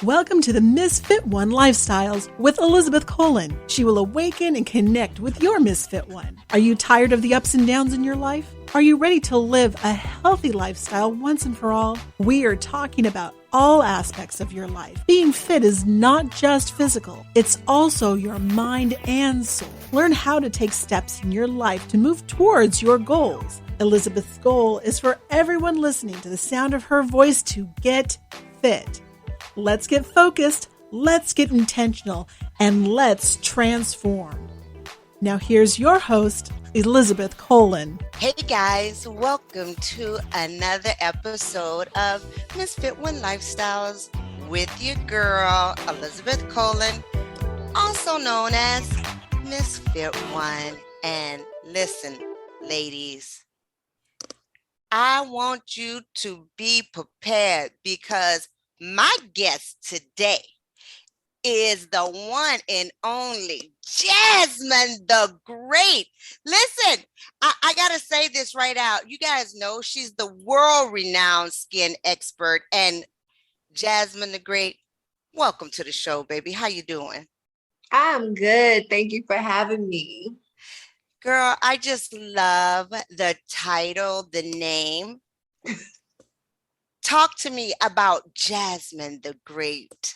Welcome to the Misfit One Lifestyles with Elizabeth Colin. She will awaken and connect with your Misfit One. Are you tired of the ups and downs in your life? Are you ready to live a healthy lifestyle once and for all? We are talking about all aspects of your life. Being fit is not just physical, it's also your mind and soul. Learn how to take steps in your life to move towards your goals. Elizabeth's goal is for everyone listening to the sound of her voice to get fit. Let's get focused, let's get intentional, and let's transform. Now here's your host, Elizabeth Colin. Hey guys, welcome to another episode of Misfit One Lifestyles with your girl, Elizabeth Colin, also known as Misfit One. And listen, ladies, I want you to be prepared because my guest today is the one and only Jasmine the Great. Listen, I got to say this right out. You guys know she's the world-renowned skin expert. And Jasmine the Great, welcome to the show, baby. How you doing? I'm good. Thank you for having me. Girl, I just love the title, the name. Talk to me about Jasmine the Great.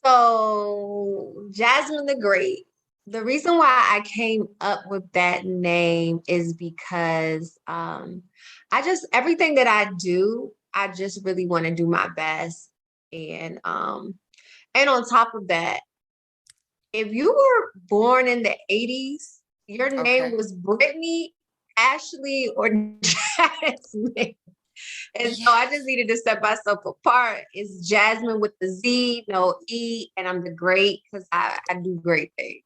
So, Jasmine the Great. The reason why I came up with that name is because everything that I do, I just really want to do my best. And on top of that, if you were born in the 80s, your name was Brittany, Ashley, or Jasmine. And so I just needed to set myself apart. It's Jasmine with the Z, no E, and I'm the great because I do great things.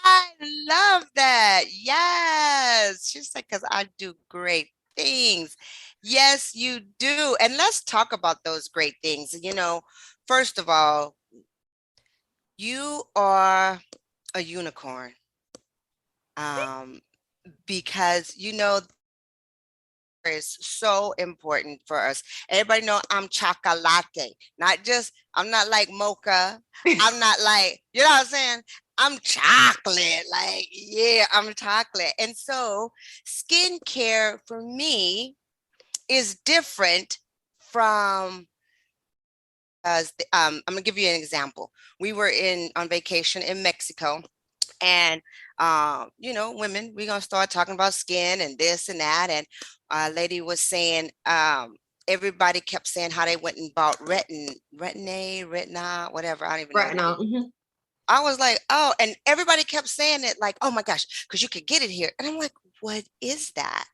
I love that. Yes. She's like, because I do great things. Yes, you do. And let's talk about those great things. You know, first of all, you are a unicorn. Because, you know, is so important for us. Everybody know I'm chocolate, I'm not like mocha. I'm not like, you know what I'm saying? I'm chocolate, like, yeah, I'm chocolate. And so skincare for me is different from, I'm gonna give you an example. We were on vacation in Mexico. And, you know, women, we're going to start talking about skin and this and that. And a lady was saying, everybody kept saying how they went and bought retinol, whatever. I don't even know. Mm-hmm. I was like, oh, and everybody kept saying it like, oh my gosh, because you could get it here. And I'm like, what is that?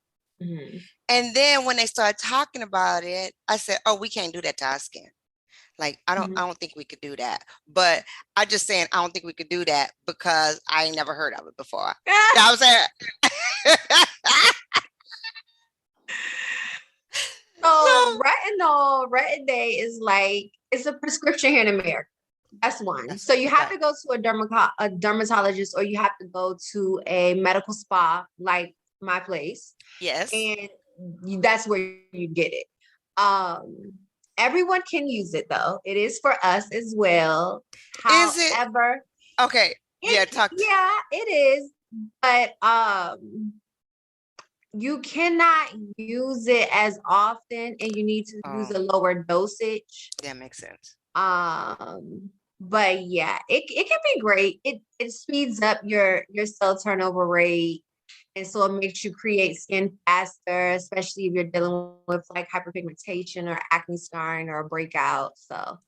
Mm-hmm. And then when they started talking about it, I said, oh, we can't do that to our skin. Like, I don't think we could do that. But I just saying, I don't think we could do that because I ain't never heard of it before. You know what I'm saying? So retin-A is like, it's a prescription here in America. That's one. So you have to go to a dermatologist, or you have to go to a medical spa like my place. Yes. And that's where you get it. Everyone can use it though. It is for us as well. However, okay. Yeah, it is. But you cannot use it as often, and you need to use a lower dosage. That makes sense. But yeah, it can be great. It speeds up your cell turnover rate. And so it makes you create skin faster, especially if you're dealing with like hyperpigmentation or acne scarring or a breakout. So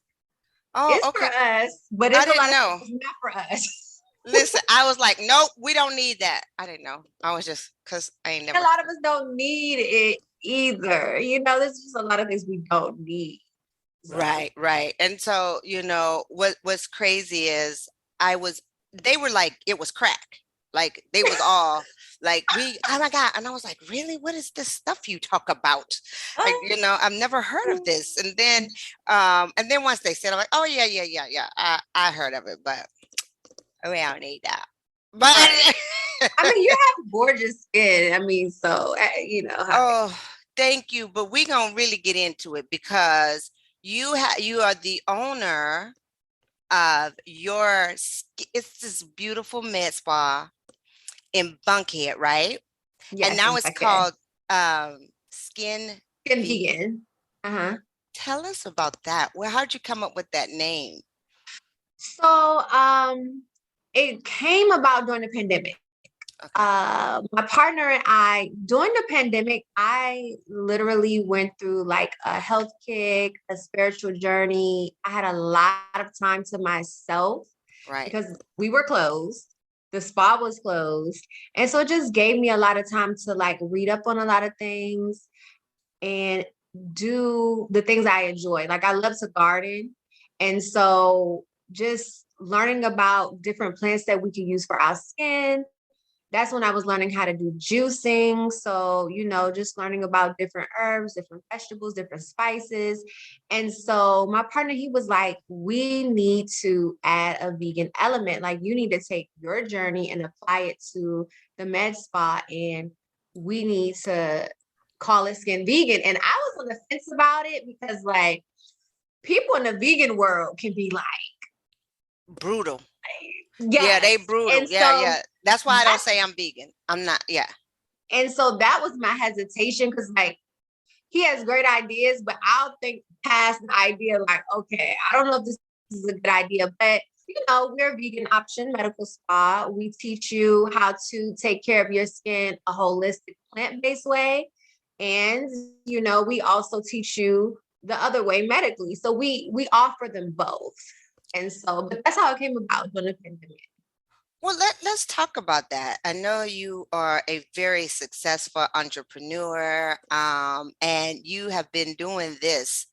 it's for us, but it's not for us. Listen, I was like, nope, we don't need that. I didn't know. I was just, because I ain't never. A lot of us don't need it either. You know, there's just a lot of things we don't need. So. Right. And so, you know, what's crazy is they were like, it was crack. Like they was all like, oh my God. And I was like, really? What is this stuff you talk about? Like, you know, I've never heard of this. And then once they said, I'm like, oh yeah. I heard of it, but we don't need that. But I mean, you have gorgeous skin. I mean, so, you know. Oh, thank you. But we're going to really get into it because you are the owner of it's this beautiful med spa in Bunkhead, right? And Yes, now in it's Buckhead. called Skin Skin Vegan. vegan. Uh-huh. Tell us about that. Well, how'd you come up with that name? So it came about during the pandemic. Okay. My partner and I, during the pandemic, I literally went through like a health kick, a spiritual journey. I had a lot of time to myself Right. because we were closed. The spa was closed. And so it just gave me a lot of time to like read up on a lot of things and do the things I enjoy. Like I love to garden. And so just learning about different plants that we can use for our skin. That's when I was learning how to do juicing. So, just learning about different herbs, different vegetables, different spices. And so my partner, he was like, we need to add a vegan element. Like you need to take your journey and apply it to the med spa. And we need to call it Skin Vegan. And I was on the fence about it because like people in the vegan world can be like, Brutal. Yeah, they yes. brutal. And Yeah, so yeah. That's why I don't that's say I'm vegan. I'm not. Yeah. And so that was my hesitation because, like, he has great ideas, but I'll think past the idea, like, okay, I don't know if this is a good idea, but we're a vegan option medical spa. We teach you how to take care of your skin a holistic plant-based way. And, we also teach you the other way medically. So we offer them both. And so, but that's how it came about during the pandemic. Well, let's talk about that. I know you are a very successful entrepreneur, and you have been doing this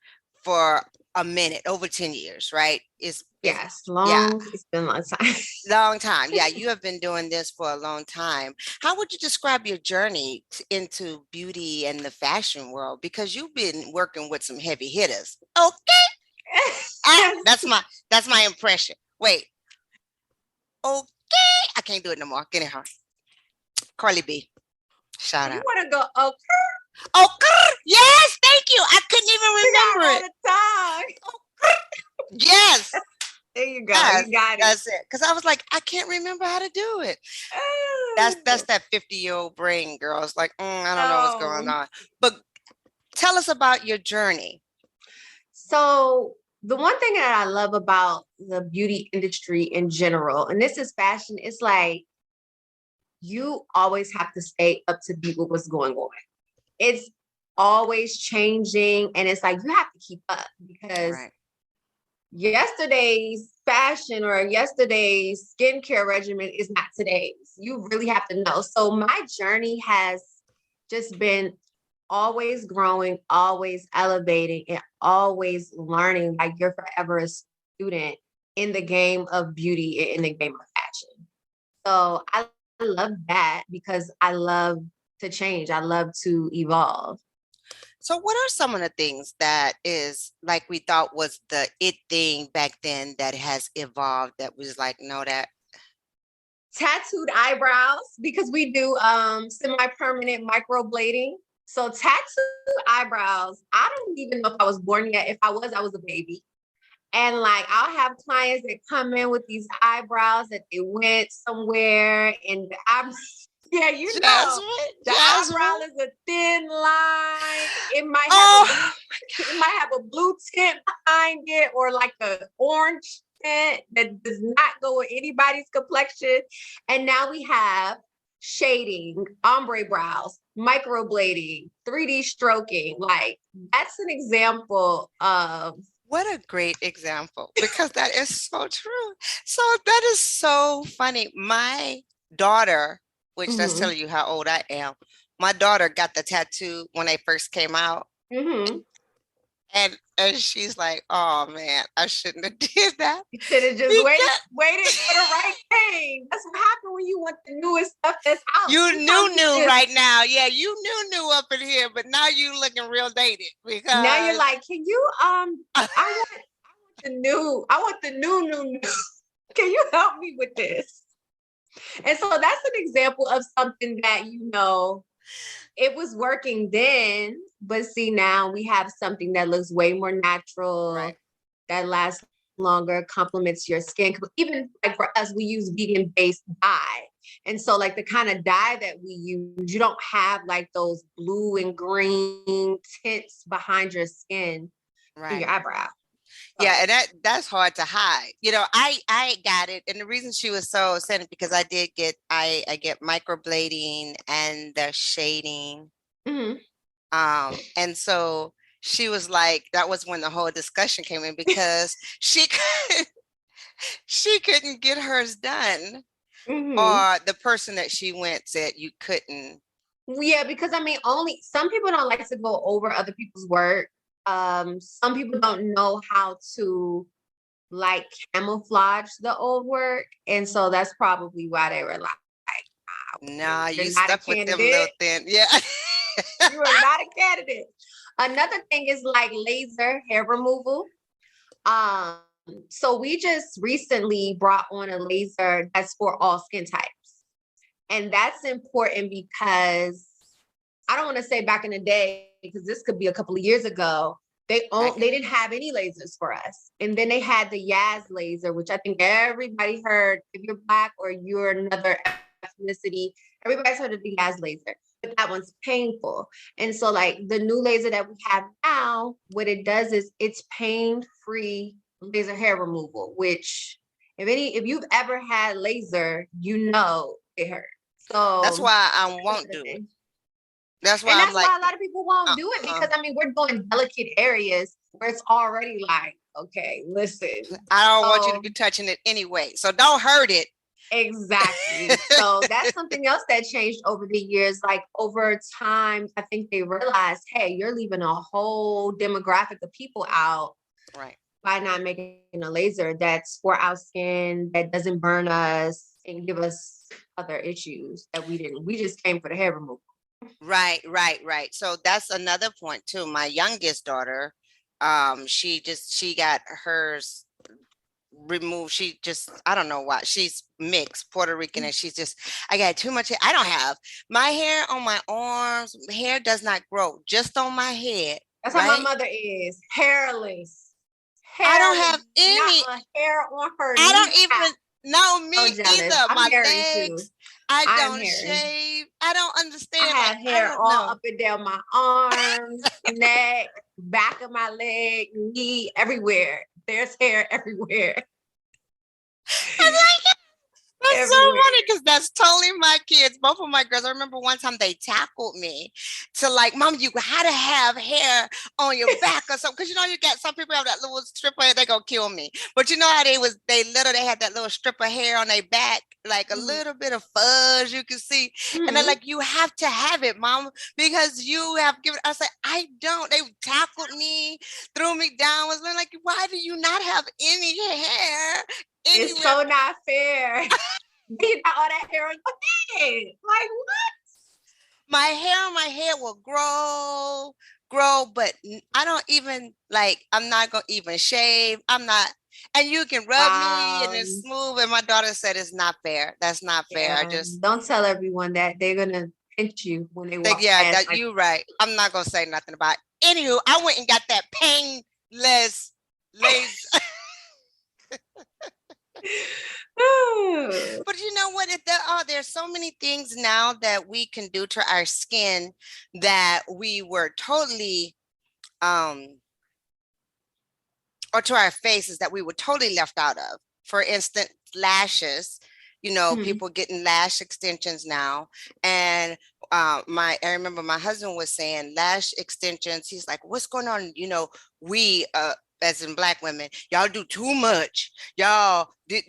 for a minute, over 10 years, right? Yes, Yeah, it's been a long time. long time. Yeah, you have been doing this for a long time. How would you describe your journey into beauty and the fashion world? Because you've been working with some heavy hitters. Okay, that's my impression. Wait, okay, I can't do it no more. Get it her. Carly B. Shout You out. want to go, okay? Oh, yes, thank you. I couldn't You got even all remember it. the time. Yes, There you go. yes, You got it. that's it. Because I was like, I can't remember how to do it. That's that 50-year-old brain, girl. It's like, I don't know what's going No. on. But tell us about your journey. So the one thing that I love about the beauty industry in general, and this is fashion, it's like you always have to stay up to date with what's going on. It's always changing, and it's like you have to keep up because Right. yesterday's fashion or yesterday's skincare regimen is not today's. You really have to know. So my journey has just been always growing, always elevating, and always learning. Like you're forever a student in the game of beauty and in the game of fashion. So I love that because I love to change. I love to evolve. So what are some of the things that is like we thought was the it thing back then that has evolved that was like, no, that Tattooed eyebrows because we do semi-permanent microblading. So tattooed eyebrows, I don't even know if I was born yet. If I was a baby. And like I'll have clients that come in with these eyebrows that they went somewhere and yeah, Jasmine, the eyebrow Jasmine. is a thin line. Oh, It might have a blue tint behind it or like a orange tint that does not go with anybody's complexion. And now we have shading, ombre brows, microblading, 3D stroking. Like that's an example of what a great example, because that is so true. So that is so funny. My daughter, which that's mhm, telling you how old I am, my daughter got the tattoo when they first came out. mhm. And she's like, oh man, I shouldn't have did that. You should have just Because waited for the right thing. That's what happened when you want the newest stuff that's out. you Sometimes you new just right now. Yeah, you new up in here, but now you looking real dated now you're because like, can you I want the new. Can you help me with this? And so that's an example of something that it was working then, but see now we have something that looks way more natural, Right. that lasts longer, complements your skin. Even like for us, we use vegan-based dye. And so like the kind of dye that we use, you don't have like those blue and green tints behind your skin in your Right. eyebrow. Yeah, So, and that's hard to hide. I got it, and the reason she was so upset because I get microblading and the shading. mhm. And so she was like, that was when the whole discussion came in because she couldn't get hers done, Mhm. or the person that she went said you couldn't. Yeah, because I mean, only some people don't like to go over other people's work. Some people don't know how to like camouflage the old work, and so that's probably why they were like, Nah, "You're you not a stuck with them little candidate. thin. Yeah. You are not a candidate." Another thing is like laser hair removal. Um, so we just recently brought on a laser that's for all skin types, and that's important because I don't want to say back in the day because this could be a couple of years ago. Back They in the didn't day. have any lasers for us, and then they had the Yaz laser, which I think everybody heard. If you're black or you're another ethnicity, everybody's heard of the Yaz laser, but that one's painful. And so, like the new laser that we have now, what it does is it's pain-free laser hair removal. Which, if you've ever had laser, you know it hurts. That's So why I that's won't another do it. thing. That's why And I'm that's like, why a lot of people won't do it uh-uh. because I mean we're doing delicate areas where it's already like, okay, listen. I don't want you to So be touching it anyway. So don't hurt it. exactly. So that's something else that changed over the years. Like over time, I think they realized, hey, you're leaving a whole demographic of people out Right. by not making a laser that's for our skin, that doesn't burn us and give us other issues that we didn't. We just came for the hair removal. Right. So that's another point too. My youngest daughter, she got hers removed. She just, I don't know why. She's mixed Puerto Rican, and she's just, I got too much hair. I don't have my hair on my arms. Hair does not grow, just on my head. That's how my Right. mother is, hairless. I don't Hairless, have not any. a hair on her I don't kneecap. even know So me jealous. either. I'm My hairy too. legs, I I'm don't hairy. shave. I don't I understand. Like, have I hair don't all know. up and down my arms, neck, back of my leg, knee, everywhere. There's hair everywhere. That's so Everywhere. funny because that's totally my kids. Both of my girls. I remember one time they tackled me to like, Mom, you had to have hair on your back or something. Because you got some people have that little strip of hair, they gonna kill me. But you know how they had that little strip of hair on their back, like a Mhm. little bit of fuzz you can see. And they're Mhm. like, you have to have it, Mom, because you have given. I said, I don't. They tackled me, threw me down, was like, why do you not have any hair It's anywhere? so not fair. You got all that hair on your head. Like what? My hair on my head will grow, but I don't even like, I'm not gonna even shave. I'm not, and you can rub me and Wow. it's smooth. And my daughter said it's not fair. That's not fair. I Yeah. just Don't tell everyone that they're gonna pinch you when they think, walk yeah, past. that you right. I'm not gonna say nothing about it. Anywho, I went and got that painless laser. But you know what? There's so many things now that we can do to our skin that we were totally um or to our faces that we were totally left out of. For instance, lashes. Mhm. People getting lash extensions now. And I remember my husband was saying lash extensions. He's like, what's going on? We as in Black women, y'all do too much. Y'all did,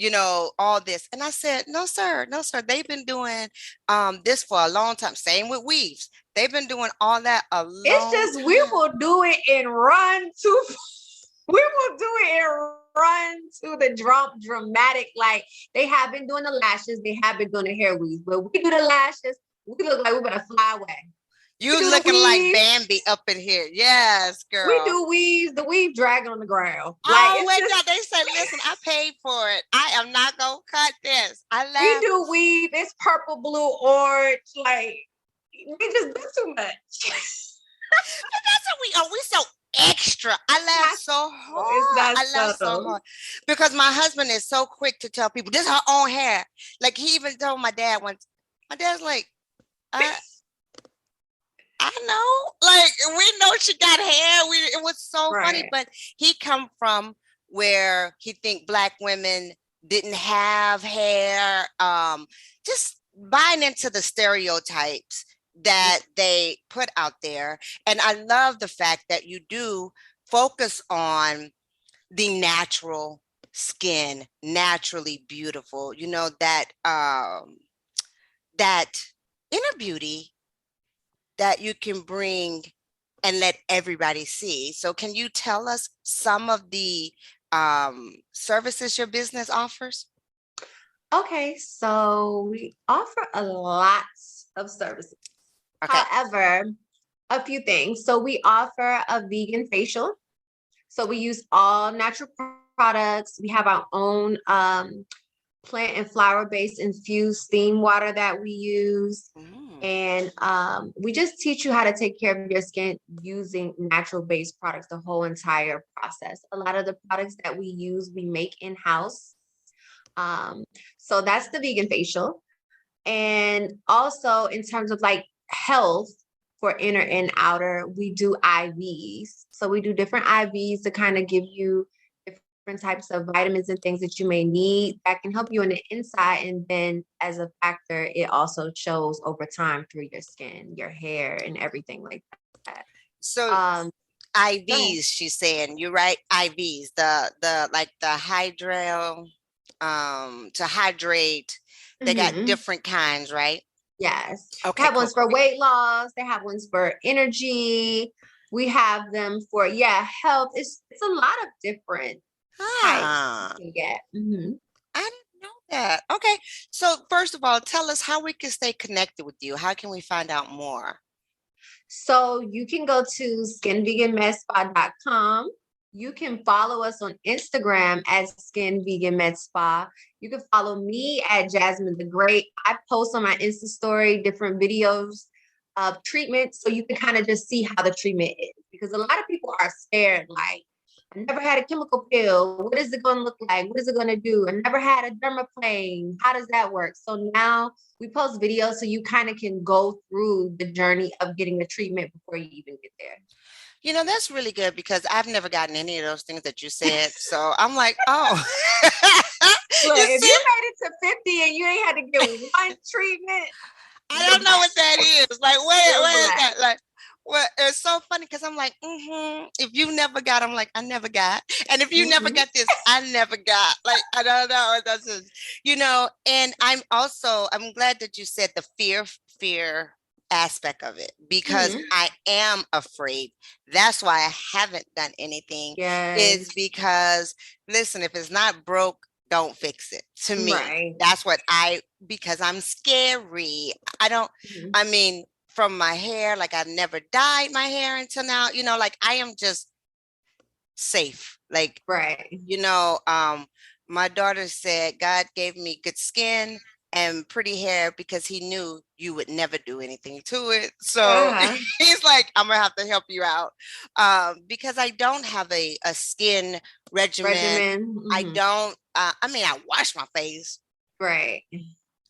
all this. And I said, no, sir, no, sir. They've been doing this for a long time. Same with weaves. They've been doing all that a It's long just we time. will do it and run to we will do it and run to the dramatic. Like they have been doing the lashes, they have been doing the hair weaves, but we do the lashes, we look like we better fly away. We You do the looking like weaves, Bambi up in here. Yes, we girl. do weaves, the weave dragging on the ground. Like Oh, it's wait, just no, they said, listen, I paid for it. I am not going to cut this. I we laughed. do weave, it's purple, blue, orange, like We just do too much. But that's what we are. We so extra. I laugh so It's hard. not I laugh so subtle. hard because my husband is so quick to tell people this is her own hair. Like he even told my dad once. My dad's like, I know. Like we know she got hair. It was so funny, Right. but he come from where he think Black women didn't have hair. Just buying into the stereotypes that they put out there. And I love the fact that you do focus on the natural skin, naturally beautiful. You know that inner beauty that you can bring and let everybody see. So can you tell us some of the services your business offers? Okay, so we offer a lot of services. Okay. However, a few things. So we offer a vegan facial. So we use all natural products. We have our own plant and flower-based infused steam water that we use. Mm. And we just teach you how to take care of your skin using natural-based products, the whole entire process. A lot of the products that we use, we make in-house. So that's the vegan facial. And also in terms of like health for inner and outer, we do IVs. So we do different IVs to kind of give you different types of vitamins and things that you may need that can help you on the inside. And then as a factor, it also shows over time through your skin, your hair, and everything like that. So Go ahead. IVs, she's saying, you're right. IVs, the like the hydro, to hydrate. They got Mhm. different kinds, right? Yes. They Okay, have cool, ones cool. for weight loss. They have ones for energy. We have them for, yeah, health. It's a lot of different types you Ah, can get. Mhm. I didn't know that. Okay. So first of all, tell us how we can stay connected with you. How can we find out more? So you can go to skinveganmedspa.com. You can follow us on Instagram at Skin Vegan Med Spa. You can follow me at Jasmine the Great. I post on my Insta story different videos of treatment so you can kind of just see how the treatment is. Because a lot of people are scared, like, I never had a chemical peel. What is it going to look like? What is it going to do? I never had a dermaplane. How does that work? So now we post videos so you kind of can go through the journey of getting the treatment before you even get there. You know, that's really good because I've never gotten any of those things that you said. So I'm like, oh, Look, you if see, you made it to 50 and you ain't had to get one treatment, I you're don't know what blessed. that is. Like, You're where is that? blessed. Like, what? It's so funny because I'm like, if you never got, I'm like, I never got. And if you never Mhm. got this, I never got. Like, I don't know. That's just, and I'm glad that you said the fear aspect of it because Mhm. I am afraid. That's why I haven't done anything, is Yes. because, listen, if it's not broke, don't fix it. To me, Right. that's because I'm scary. I don't, Mhm. I mean, from my hair, like I've never dyed my hair until now, like I am just safe. Like, Right. you know, um, my daughter said God gave me good skin and pretty hair because he knew you would never do anything to it. So Uh-huh. he's like, I'm gonna have to help you out. Because I don't have a skin regimen. Regimen. I Mhm. don't, I mean, I wash my face Right.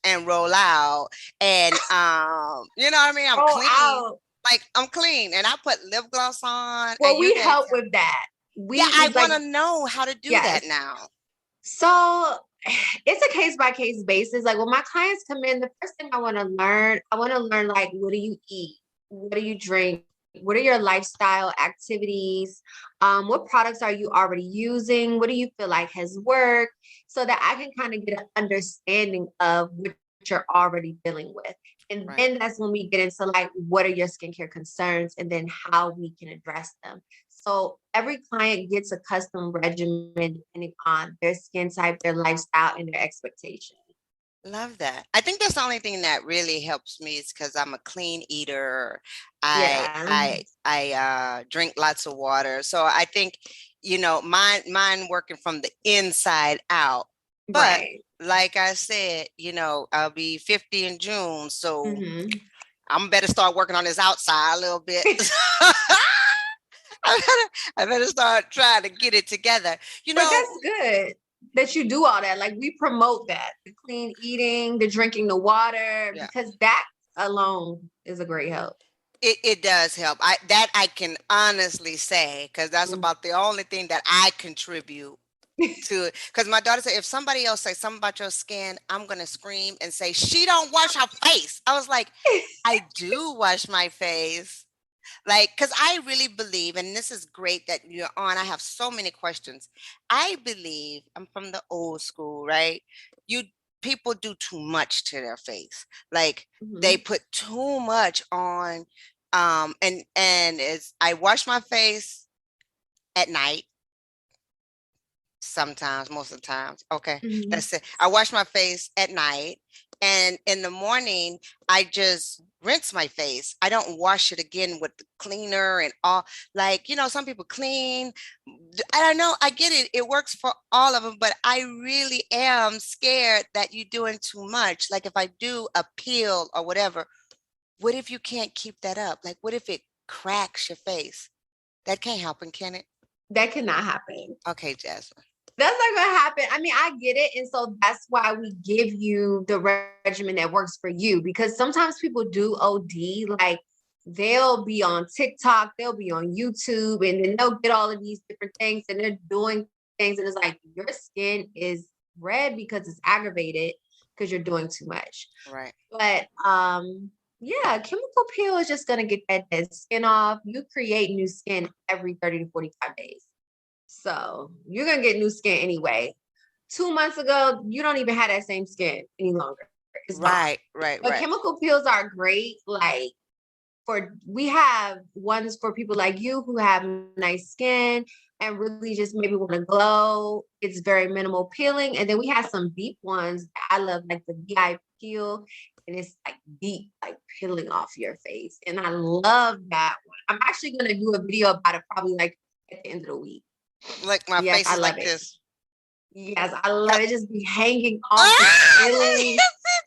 and roll out. And you know what I mean? I'm Roll clean. out. Like I'm clean and I put lip gloss on and Well, you we can't help tell. with that. Yeah, We I like, want to know how to do that yes. now. So it's a case by case basis. Like when my clients come in, the first thing I want to learn like, what do you eat? What do you drink? What are your lifestyle activities? What products are you already using? What do you feel like has worked? So that I can kind of get an understanding of what you're already dealing with. And Right. then that's when we get into like, what are your skincare concerns? And then how we can address them. So every client gets a custom regimen depending on their skin type, their lifestyle, and their expectation. Love that. I think that's the only thing that really helps me is because I'm a clean eater. I Yeah. I I drink lots of water. So I think, mine working from the inside out. But Right. like I said, I'll be 50 in June. So Hmm. I'm better start working on this outside a little bit. I better start trying to get it together. But that's good that you do all that. Like, we promote that, the clean eating, the drinking the water, yeah, because that alone is a great help. it does help. I can honestly say, because that's about the only thing that I contribute to it. Because my daughter said, if somebody else says something about your skin, I'm gonna scream and say she don't wash her face. I was like, I do wash my face. Like, because I really believe, and this is great that you're on. I have so many questions. I believe I'm from the old school, right? You People do too much to their face. Like they put too much on. And it's I wash my face at night. Sometimes, most of the times. Okay. That's it. I wash my face at night. And in the morning, I just rinse my face. I don't wash it again with the cleaner and all. Like, some people clean. I don't know. I get it. It works for all of them, but I really am scared that you're doing too much. Like if I do a peel or whatever, what if you can't keep that up? Like, what if it cracks your face? That can't happen, can it? That cannot happen. Okay, Jasmine. That's not gonna happen. I mean, I get it. And so that's why we give you the regimen that works for you, because sometimes people do OD, like they'll be on TikTok, they'll be on YouTube, and then they'll get all of these different things and they're doing things. And it's like your skin is red because it's aggravated because you're doing too much. Right. But yeah, chemical peel is just gonna get that dead skin off. You create new skin every 30 to 45 days. So you're going to get new skin anyway. 2 months ago, you don't even have that same skin any longer. It's right. But chemical peels are great. Like we have ones for people like you who have nice skin and really just maybe want to glow. It's very minimal peeling. And then we have some deep ones that I love, like the VI peel. And it's like deep, like peeling off your face. And I love that one. I'm actually going to do a video about it probably like at the end of the week. Like my face is like this. Yes, I love it. Just be hanging off the ceiling.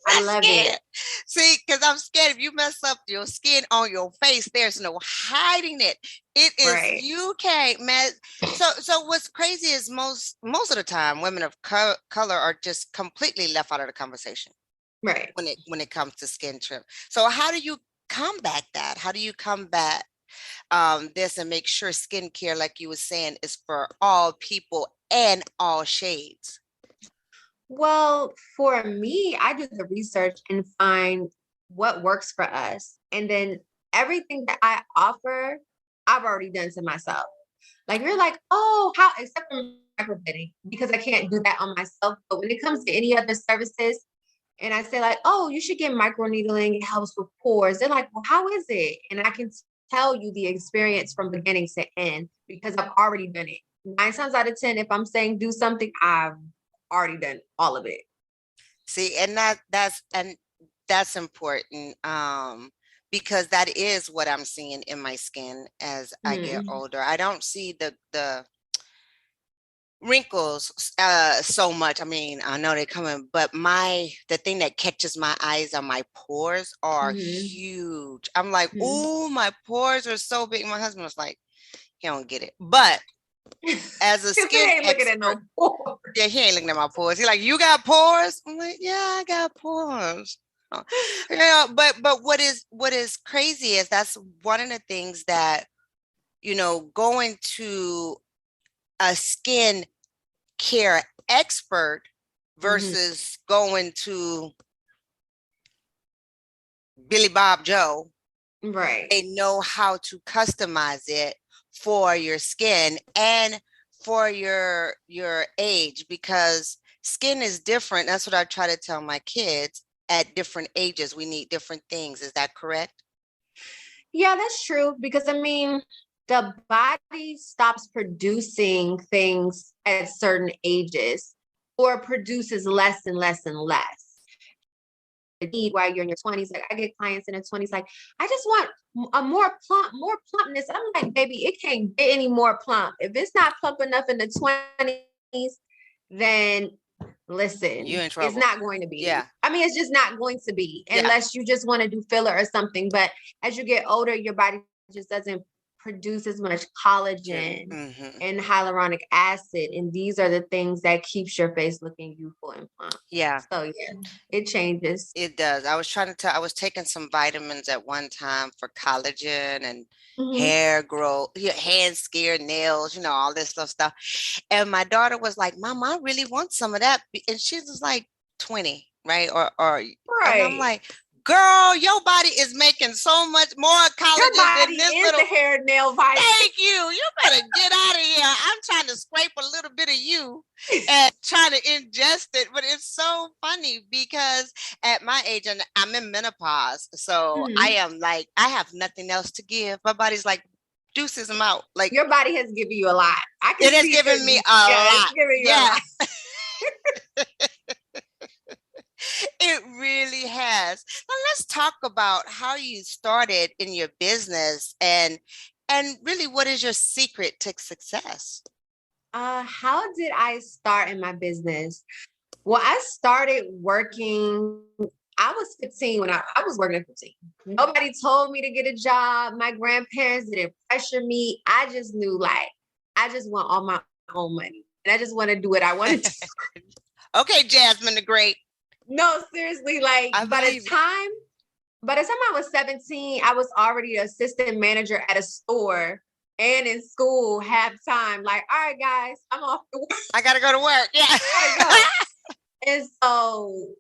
I love it. See, because I'm scared if you mess up your skin on your face, there's no hiding it. It is right. You can't mess. So what's crazy is most of the time, women of color are just completely left out of the conversation. Right. When it comes to skin trim. So how do you combat that? How do you combat this and make sure skincare, like you were saying, is for all people and all shades? Well, for me, I do the research and find what works for us. And then everything that I offer, I've already done to myself. Like you're like, oh, how, except for microblading, because I can't do that on myself. But when it comes to any other services, and I say like, oh, you should get microneedling. It helps with pores. They're like, well, how is it? And I can tell you the experience from beginning to end because I've already done it. 9 times out of 10, if I'm saying do something, I've already done all of it. See, and that's important because that is what I'm seeing in my skin as I get older. I don't see the wrinkles so much. I mean, I know they're coming, but the thing that catches my eyes are my pores are huge. I'm like, oh, my pores are so big. My husband was like, he don't get it. But as a skin expert, at no pores. Yeah, he ain't looking at my pores. He's like, you got pores? I'm like, yeah, I got pores. But what is crazy is that's one of the things that, going to a skin care expert versus going to Billy Bob Joe. Right. They know how to customize it for your skin and for your age, because skin is different. That's what I try to tell my kids. At different ages, we need different things. Is that correct? Yeah, that's true. Because I mean, the body stops producing things at certain ages or produces less and less and less. Need while you're in your 20s. Like I get clients in their 20s, like, I just want a more plumpness. I'm like, baby, it can't get any more plump. If it's not plump enough in the 20s, then listen, You in it's trouble. not going to be. Yeah. I mean, it's just not going to be Yeah. unless you just want to do filler or something. But as you get older, your body just doesn't produce as much collagen Mm-hmm. and hyaluronic acid. And these are the things that keeps your face looking youthful and plump. Yeah. So yeah, it changes. It does. I was taking some vitamins at one time for collagen and Mhm. hair growth, hand skin, nails, all this stuff. And my daughter was like, Mom, I really want some of that. And she was like 20, right? And I'm Right. like, girl, your body is making so much more Your collagen than body this is little. the hair nail vitamin. Thank you. You better get out of here. I'm trying to scrape a little bit of you and trying to ingest it. But it's so funny because at my age, and I'm in menopause. So I am like, I have nothing else to give. My body's like, deuces, I'm out. Like, your body has given you a lot. I can it has see given me a it's lot. giving you a lot. It really has. Now let's talk about how you started in your business and really what is your secret to success? How did I start in my business? Well, I started working. I was 15 when I was working at 15. Nobody told me to get a job. My grandparents didn't pressure me. I just knew I just want all my own money. And I just want to do what I want to do. Okay, Jasmine the Great. No, seriously, by the time I was 17, I was already an assistant manager at a store and in school half time. Like, all right, guys, I'm off to work. I gotta go to work. Yeah. I gotta go. And so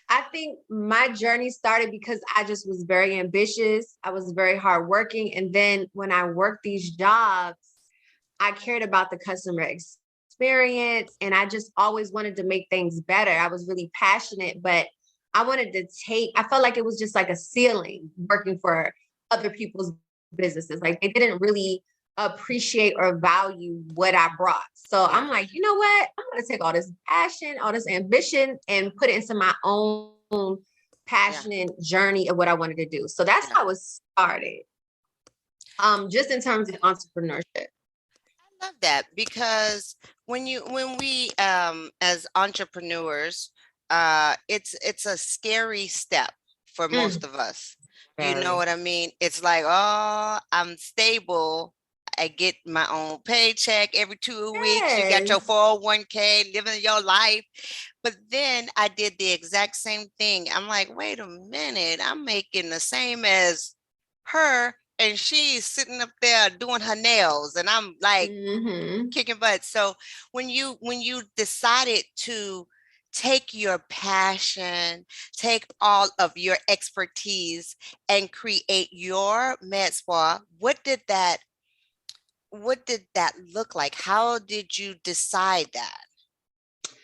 I think my journey started because I just was very ambitious. I was very hardworking. And then when I worked these jobs, I cared about the customer experience and I just always wanted to make things better. I was really passionate, but I felt like it was just like a ceiling working for other people's businesses. Like they didn't really appreciate or value what I brought. So I'm like, you know what? I'm going to take all this passion, all this ambition and put it into my own passionate journey of what I wanted to do. So that's how it started. Just in terms of entrepreneurship. I love that because when we as entrepreneurs, it's a scary step for most of us. You know what I mean? It's like, oh, I'm stable. I get my own paycheck every 2 weeks. You got your 401k, living your life. But then I did the exact same thing. I'm like, wait a minute, I'm making the same as her. And she's sitting up there doing her nails. And I'm like kicking butt. So when you decided to take your passion, take all of your expertise and create your med spa, what did that look like? How did you decide that?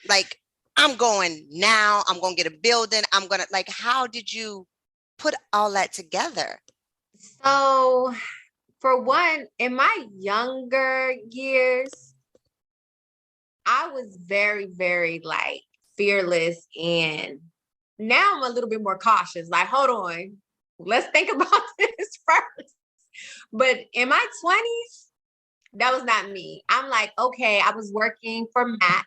Like, I'm going now, I'm going to get a building. I'm going to how did you put all that together? So for one, in my younger years, I was very, very fearless. And now I'm a little bit more cautious. Like, hold on, let's think about this first. But in my 20s, that was not me. I'm like, okay, I was working for MAC.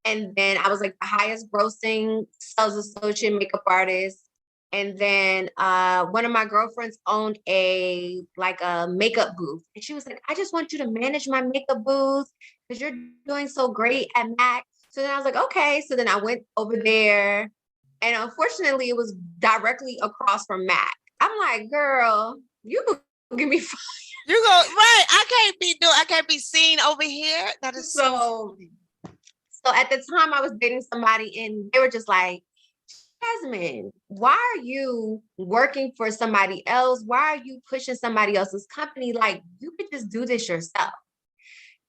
And then I was like the highest grossing sales associate makeup artist. And then one of my girlfriends owned a makeup booth. And she was like, I just want you to manage my makeup booth because you're doing so great at MAC. So then I was like, okay. So then I went over there. And unfortunately, it was directly across from MAC. I'm like, girl, you give me fired. You go, right. I can't be seen over here. That is so at the time I was dating somebody and they were just like, Jasmine, why are you working for somebody else? Why are you pushing somebody else's company? Like, you could just do this yourself.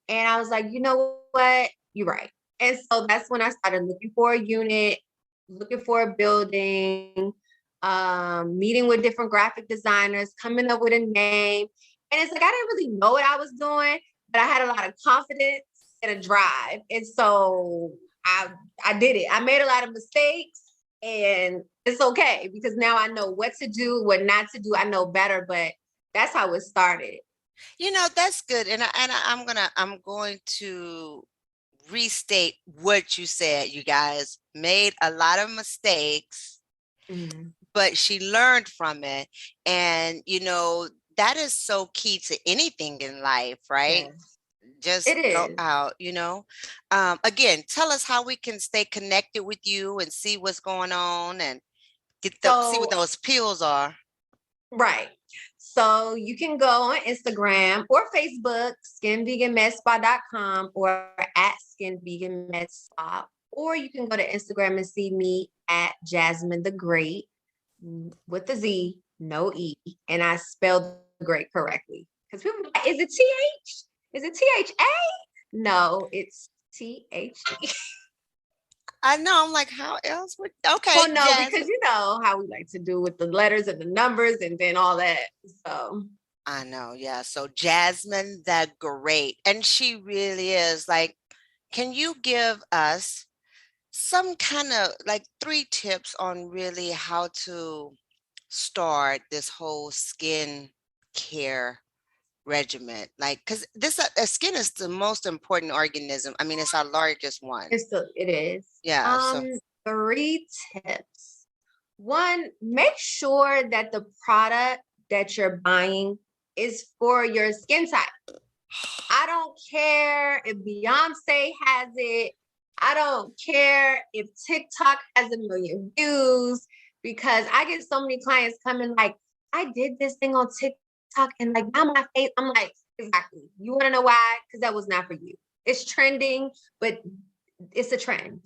And I was like, you know what? You're right. And so that's when I started looking for a unit, looking for a building, meeting with different graphic designers, coming up with a name. And it's like, I didn't really know what I was doing, but I had a lot of confidence and a drive. And so I did it. I made a lot of mistakes. And it's okay because now I know what to do, what not to do. I know better, but that's how it started. That's good. And I'm going to restate what you said. You guys made a lot of mistakes, but she learned from it. And, that is so key to anything in life, right? Yes, Just it go is. out, again, tell us how we can stay connected with you and see what's going on and see what So, those pills are. right. So you can go on Instagram or Facebook, skinveganmedspa.com or at skinveganmedspa, or you can go to Instagram and see me at Jasmine the Great with the Z, no E, and I spelled the great correctly. Because people are like, is it TH? Is it THA? No, it's THE. I know. I'm like, how else would? Okay, Well, no, because Jasmine. you know how we like to do with the letters and the numbers and then all that. So I know. Yeah. So Jasmine the Great, and she really is like. Can you give us some kind of like 3 tips on really how to start this whole skin care regimen? Like, because this skin is the most important organism. I mean, it's our largest one. it is. Yeah. So 3 tips. One, make sure that the product that you're buying is for your skin type. I don't care if Beyonce has it. I don't care if TikTok has a million views, because I get so many clients coming like, I did this thing on TikTok and like now my face, I'm like, exactly. You want to know why? Because that was not for you. It's trending, but it's a trend.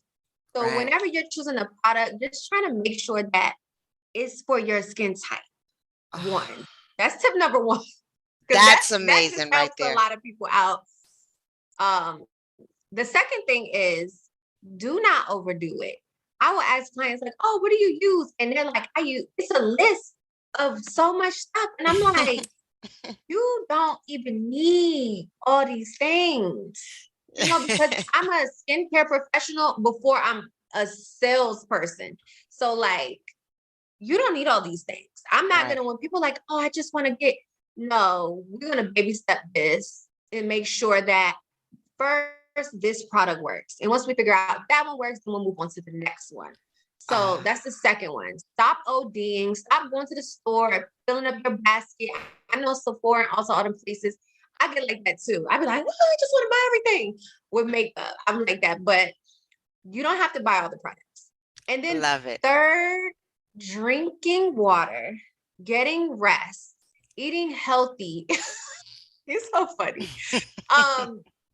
So right. whenever you're choosing a product, just trying to make sure that it's for your skin type. One. That's tip number 1. That's That just amazing right helps a there. lot of people out. The second thing is, do not overdo it. I will ask clients like, "Oh, what do you use?" And they're like, "I use." It's a list of so much stuff, and I'm like, "You don't even need all these things." Because I'm a skincare professional before I'm a salesperson. So like, you don't need all these things. I'm not Right. gonna, when people like, "Oh, I just want to get," no, we're gonna baby step this and make sure that first this product works. And once we figure out that one works, then we'll move on to the next one. So that's the second one. Stop ODing, stop going to the store, filling up your basket. I know Sephora and also other places. I get like that too. I'd be like, oh, I just want to buy everything with makeup. I'm like that, but you don't have to buy all the products. And then Love it. third, drinking water, getting rest, eating healthy. It's so funny.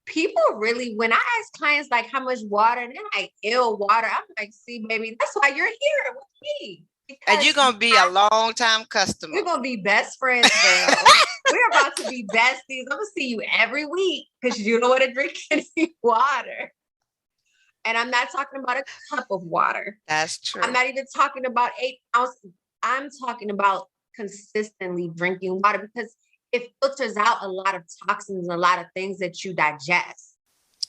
People really, when I ask clients like how much water, and they're like, ill water. I'm like, see, baby, that's why you're here with me. And you're gonna be a long time customer. We're gonna be best friends, girl. We're about to be besties. I'm gonna see you every week because you don't want to drink any water. And I'm not talking about a cup of water. That's true. I'm not even talking about 8 ounces. I'm talking about consistently drinking water, because it filters out a lot of toxins and a lot of things that you digest.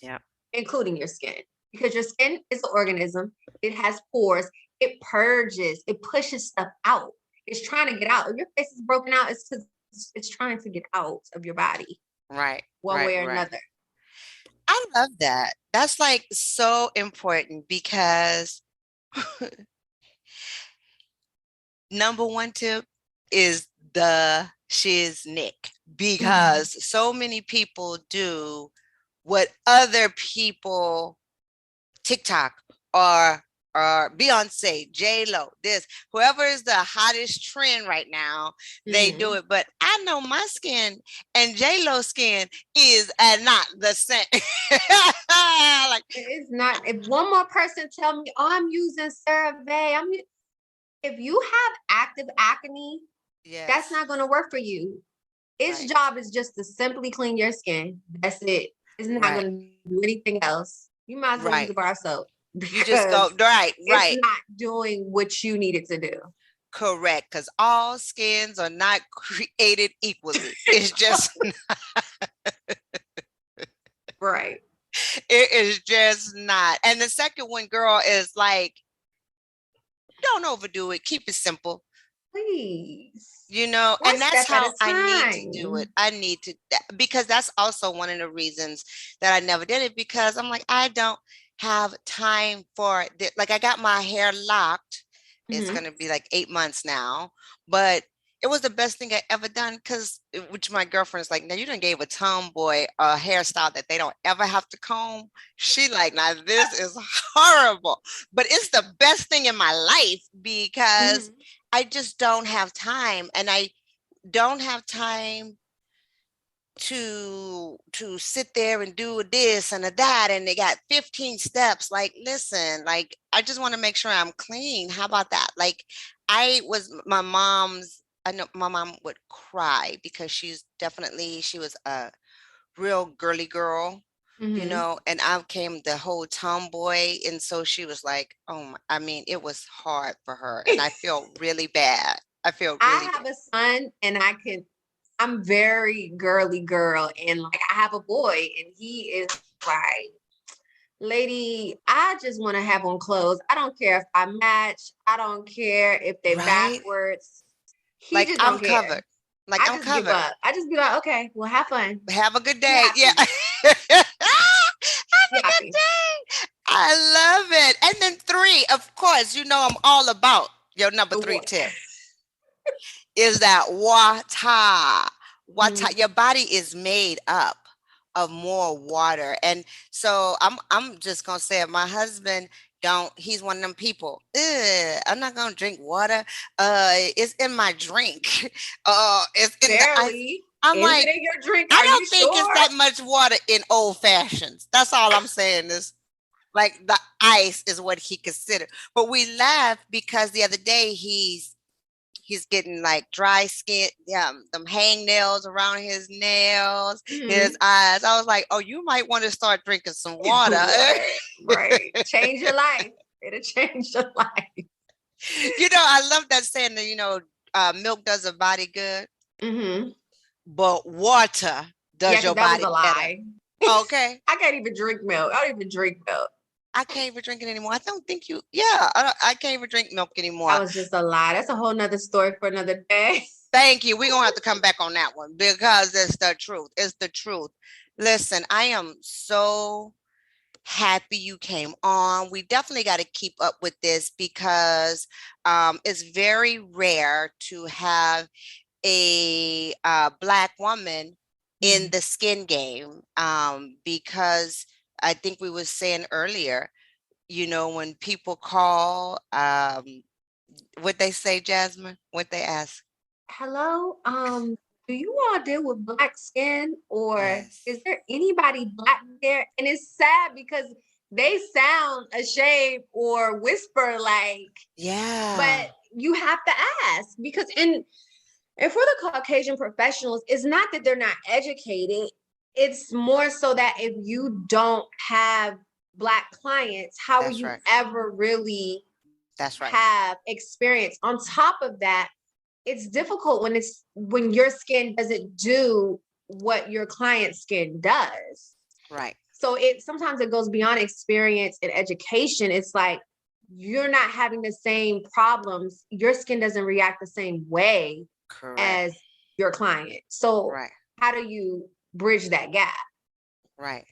Yeah. Including your skin. Because your skin is an organism. It has pores. It purges. It pushes stuff out. It's trying to get out. If your face is broken out, it's because it's trying to get out of your body. Right. One way or another. I love that. That's like so important, because number 1 tip is the shiznick, because so many people do what other people, TikTok or Beyonce, J-Lo, whoever is the hottest trend right now, they do it. But I know my skin and J-Lo's skin is not the same. Like, it's not. If one more person tell me, oh, I'm using CeraVe, if you have active acne, that's not going to work for you. Its job is just to simply clean your skin. That's it. It's not going to do anything else. You might as well use a bar of soap. You just go, right. It's not doing what you need it to do. Correct, because all skins are not created equally. It's just not. Right. It is just not. And the second one, girl, is like, don't overdo it. Keep it simple. Please. One And that's step at how a I need to do it. time. I need to, because that's also one of the reasons that I never did it, because I'm like, I don't have time for it. Like, I got my hair locked. It's Hmm. going to be like 8 months now, but it was the best thing I ever done, because which my girlfriend's like, now you done gave a tomboy a hairstyle that they don't ever have to comb. She like, now this is horrible, but it's the best thing in my life because Hmm. I just don't have time, and I don't have time to sit there and do this and a that, and they got 15 steps. Like, listen, like, I just want to make sure I'm clean. How about that? Like, I know my mom would cry because she was a real girly girl, Hmm. and I came the whole tomboy. And so she was like, oh my, I mean, it was hard for her. And I feel really bad. I feel really I bad. have a son and I'm very girly girl, and like I have a boy and he is like, lady, I just want to have on clothes. I don't care if I match. I don't care if they're Right? backwards. He Like, just I'm don't care. covered. Like, I I'm just give covered. up. I just be like, okay, well, have fun. Have a good Be day. Yeah. happy. Have Be a good happy. day. I love it. And then three, of course, I'm all about your number The three water. tip is that water. Water. Mhm. Your body is made up of more water. And so I'm just gonna say it. My husband don't, he's one of them people. "Ugh, I'm not gonna drink water. It's in my drink. It's in the ice." Barely. I'm Is it like, in your drink? I Are you don't think it's sure? that much water in old fashions. That's all I'm saying is, like, the ice is what he considered. But we laugh because the other day he's getting like dry skin, them hangnails around his nails, his Mhm. eyes. I was like, oh, you might want to start drinking some water. Right, right. Change your life. It'll change your life. I love that saying that, milk does a body good, Hmm. but water Yeah, does because your that was body a better. lie. Okay. I can't even drink milk. I don't even drink milk. I can't even drink it anymore. I don't think I can't even drink milk That anymore. was just a lie. That's a whole nother story for another day. Thank you. We're going to have to come back on that one because it's the truth. It's the truth. Listen, I am so happy you came on. We definitely got to keep up with this because it's very rare to have a Black woman in Mhm. the skin game, because I think we were saying earlier, when people call, what they say, Jasmine, what they ask. Hello. Do you all deal with black skin, or is Yes. there anybody black there? And it's sad because they sound ashamed or whisper like, Yeah. but you have to ask because in and for the Caucasian professionals, it's not that they're not educated. It's more so that if you don't have Black clients, how will That's you right. ever really That's right. have experience? On top of that, it's difficult when your skin doesn't do what your client's skin does. Right. So it sometimes it goes beyond experience and education. It's like you're not having the same problems. Your skin doesn't react the same way Correct. as your client. So Right. how do you bridge that gap? Right.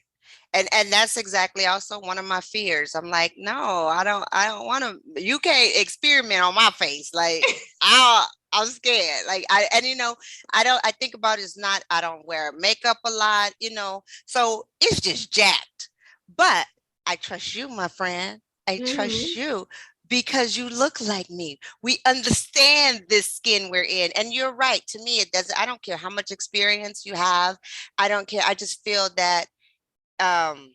And that's exactly also one of my fears. I'm like, no, I don't want to. You can't experiment on my face. Like, I'm scared. Like, I think about it as not, I don't wear makeup a lot, so it's just jacked. But I trust you, my friend. I trust Mhm. you because you look like me. We understand this skin we're in. And you're right. To me, it doesn't, I don't care how much experience you have. I don't care. I just feel that um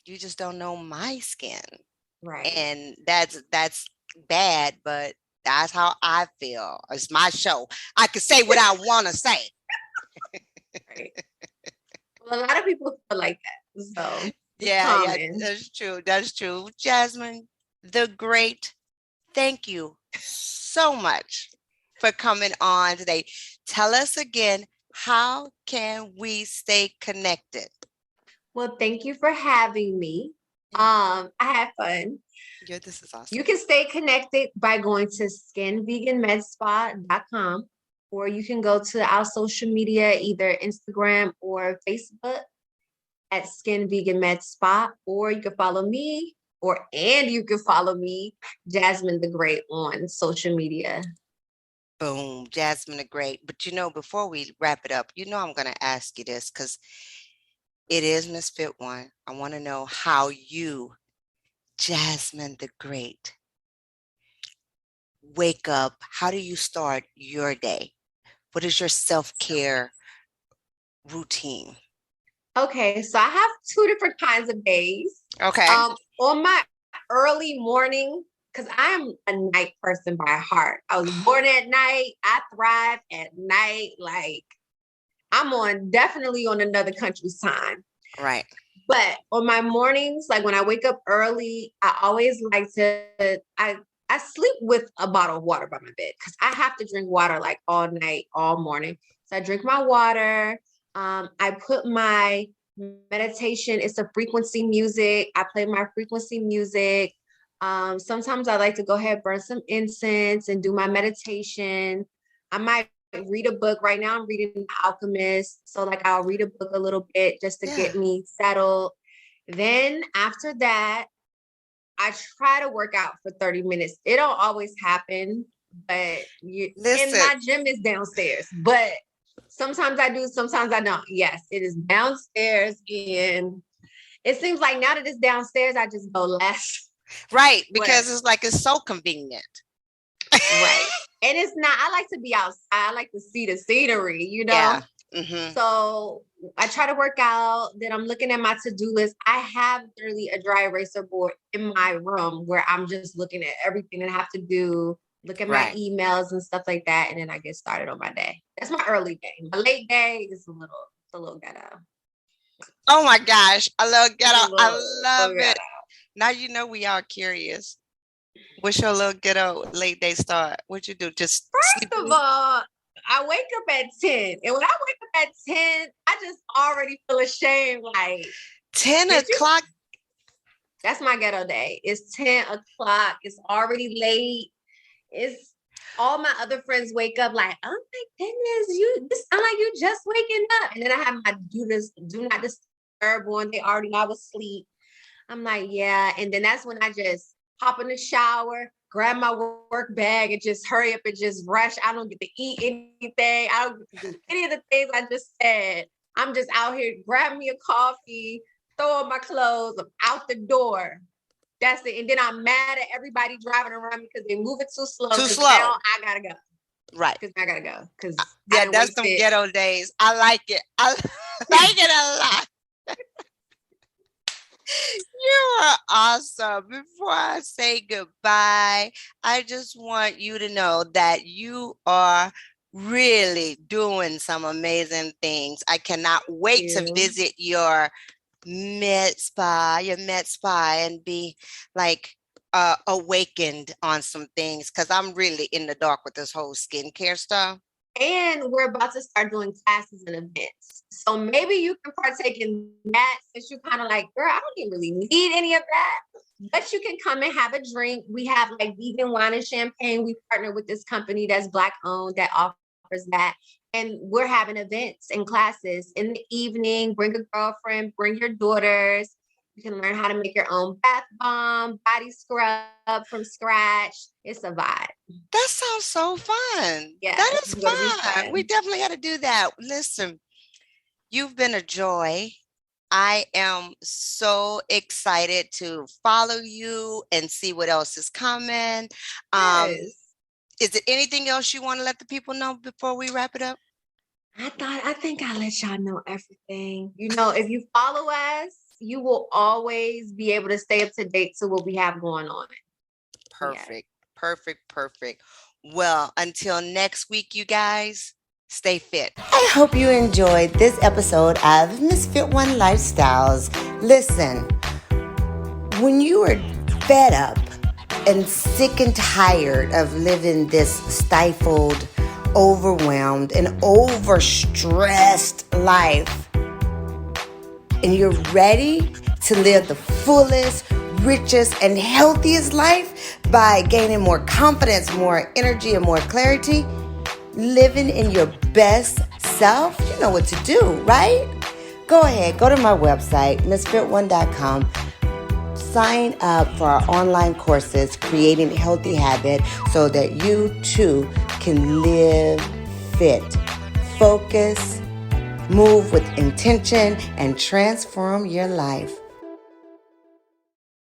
you just don't know my skin, Right. and that's bad, but that's how I feel. It's my show. I can say what I want to say. Right. Well, a lot of people feel like that. So it's Yeah, yeah, common. that's true. Jasmine the Great, thank you so much for coming on today. Tell us again, how can we stay connected? Well, thank you for having me. I had fun. Yeah, this is awesome. You can stay connected by going to skinveganmedspa.com, or you can go to our social media, either Instagram or Facebook at Skin Vegan Med Spa, or you can follow me, and you can follow me, Jasmine the Great, on social media. Boom, Jasmine the Great. But before we wrap it up, I'm going to ask you this because it is Miss Fit One. I want to know how you, Jasmine the Great, wake up. How do you start your day? What is your self-care routine? Okay, so I have two different kinds of days. Okay. On my early morning, because I am a night person by heart. I was born at night. I thrive at night. Like, I'm definitely on another country's time. Right. But on my mornings, like when I wake up early, I always like to, I sleep with a bottle of water by my bed because I have to drink water like all night, all morning. So I drink my water. I put my meditation, it's a frequency music. I play my frequency music. Sometimes I like to go ahead, burn some incense and do my meditation. I might read a book. Right now I'm reading The Alchemist. So like I'll read a book a little bit just to get me settled. Then after that, I try to work out for 30 minutes. It don't always happen, but and my gym is downstairs. But sometimes I do, sometimes I don't. Yes, it is downstairs. And it seems like now that it's downstairs, I just go less. Right, because it's so convenient. Right. And it's not, I like to be outside. I like to see the scenery, Yeah. Mm-hmm. So I try to work out. Then I'm looking at my to-do list. I have literally a dry eraser board in my room where I'm just looking at everything that I have to do, look at my emails and stuff like that. And then I get started on my day. That's my early day. My late day is a little ghetto. Oh my gosh. I love ghetto. I love it. Now we are curious. What's your little ghetto late day start? What'd you do? Just First of all, I wake up at 10. And when I wake up at 10, I just already feel ashamed. Like 10 o'clock. That's my ghetto day. It's 10 o'clock. It's already late. It's all my other friends wake up like, oh my goodness, this sound like you just waking up. And then I have my do not disturb on. They already know I was asleep. I'm like, yeah. And then that's when I just hop in the shower, grab my work bag and just hurry up and just rush. I don't get to eat anything. I don't get to do any of the things I just said. I'm just out here, grab me a coffee, throw on my clothes, I'm out the door. That's it. And then I'm mad at everybody driving around me because they move it too slow. Too slow. Now I gotta go. Right. Because I gotta go. Because that's some ghetto days. I like it. I like it a lot. You are awesome. Before I say goodbye, I just want you to know that you are really doing some amazing things. I cannot wait to visit your med spa, and be like awakened on some things because I'm really in the dark with this whole skincare stuff. And we're about to start doing classes and events. So maybe you can partake in that since you're kind of like, girl, I don't even really need any of that. But you can come and have a drink. We have like vegan wine and champagne. We partner with this company that's Black owned that offers that. And we're having events and classes in the evening. Bring a girlfriend, bring your daughters. You can learn how to make your own bath bomb, body scrub from scratch. It's a vibe. That sounds so fun. Yeah, that is fun. We definitely got to do that. Listen, you've been a joy. I am so excited to follow you and see what else is coming. Yes. Is there anything else you want to let the people know before we wrap it up? I think I'll let y'all know everything. If you follow us, you will always be able to stay up to date to what we have going on. Perfect. Yeah. Perfect. Well, until next week, you guys, stay fit. I hope you enjoyed this episode of Miss Fit One Lifestyles. Listen, when you are fed up and sick and tired of living this stifled, overwhelmed, and overstressed life, and you're ready to live the fullest, richest, and healthiest life by gaining more confidence, more energy, and more clarity, living in your best self, you know what to do, right? Go ahead, go to my website, misfit1.com. Sign up for our online courses, Creating Healthy Habit, so that you too can live fit, focus, move with intention, and transform your life.